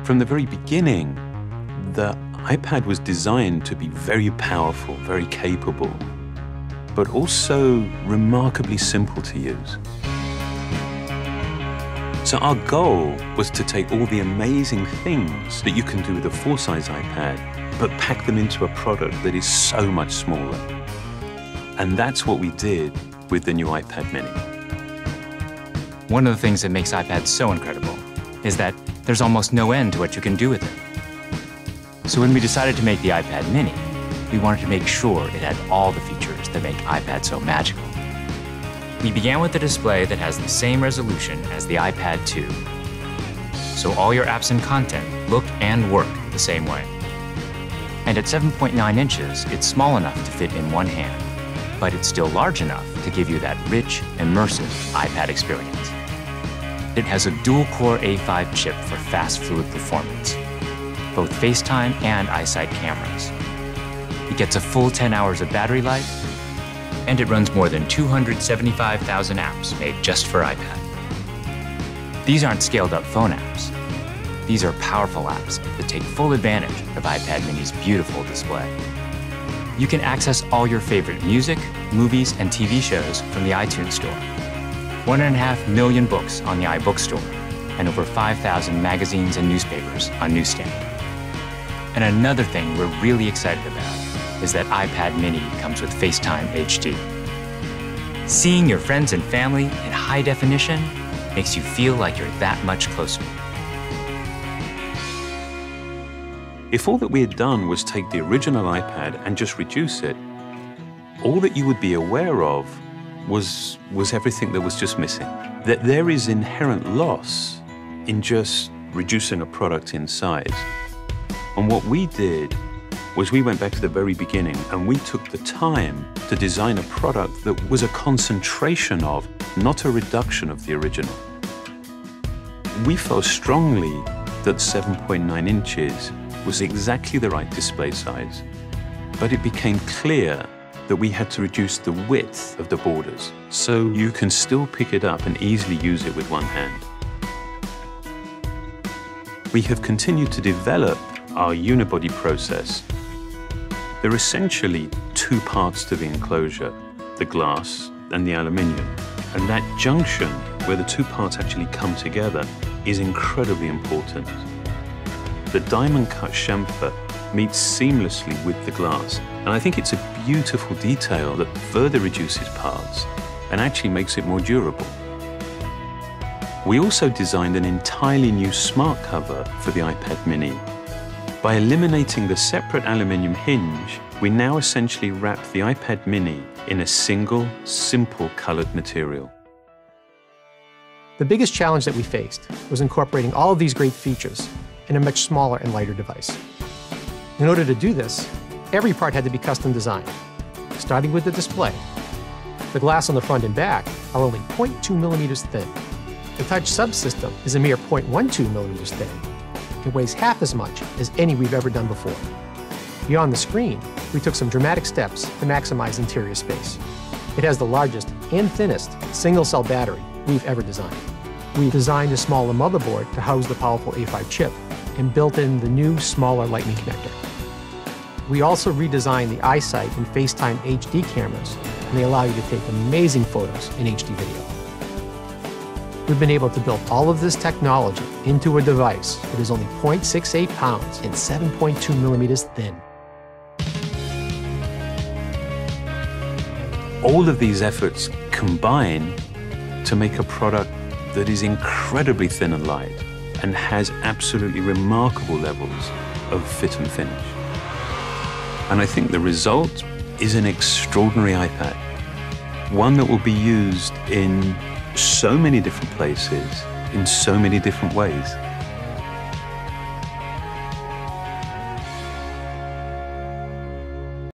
From the very beginning, the iPad was designed to be very powerful, very capable, but also remarkably simple to use. So our goal was to take all the amazing things that you can do with a full-size iPad, but pack them into a product that is so much smaller. And that's what we did with the new iPad mini. One of the things that makes iPads so incredible is that there's almost no end to what you can do with it. So when we decided to make the iPad mini, we wanted to make sure it had all the features that make iPad so magical. We began with a display that has the same resolution as the iPad 2. So all your apps and content look and work the same way. And at 7.9 inches, it's small enough to fit in one hand, but it's still large enough to give you that rich, immersive iPad experience. It has a dual-core A5 chip for fast, fluid performance, both FaceTime and iSight cameras. It gets a full 10 hours of battery life, and it runs more than 275,000 apps made just for iPad. These aren't scaled-up phone apps. These are powerful apps that take full advantage of iPad mini's beautiful display. You can access all your favorite music, movies, and TV shows from the iTunes Store. 1.5 million books on the iBookstore, and over 5,000 magazines and newspapers on Newsstand. And another thing we're really excited about is that iPad mini comes with FaceTime HD. Seeing your friends and family in high definition makes you feel like you're that much closer. If all that we had done was take the original iPad and just reduce it, all that you would be aware of was everything that was just missing. That there is inherent loss in just reducing a product in size. And what we did was we went back to the very beginning and we took the time to design a product that was a concentration of, not a reduction of the original. We felt strongly that 7.9 inches was exactly the right display size, but it became clear that we had to reduce the width of the borders so you can still pick it up and easily use it with one hand. We have continued to develop our unibody process. There are essentially two parts to the enclosure, the glass and the aluminium. And that junction where the two parts actually come together is incredibly important. The diamond cut chamfer meets seamlessly with the glass. And I think it's a beautiful detail that further reduces parts and actually makes it more durable. We also designed an entirely new smart cover for the iPad mini. By eliminating the separate aluminium hinge, we now essentially wrap the iPad mini in a single, simple colored material. The biggest challenge that we faced was incorporating all of these great features in a much smaller and lighter device. In order to do this, every part had to be custom designed, starting with the display. The glass on the front and back are only 0.2 millimeters thin. The touch subsystem is a mere 0.12 millimeters thin. It weighs half as much as any we've ever done before. Beyond the screen, we took some dramatic steps to maximize interior space. It has the largest and thinnest single-cell battery we've ever designed. We designed a smaller motherboard to house the powerful A5 chip and built in the new, smaller Lightning connector. We also redesigned the iSight and FaceTime HD cameras, and they allow you to take amazing photos in HD video. We've been able to build all of this technology into a device that is only 0.68 pounds and 7.2 millimeters thin. All of these efforts combine to make a product that is incredibly thin and light and has absolutely remarkable levels of fit and finish. And I think the result is an extraordinary iPad, one that will be used in so many different places, in so many different ways.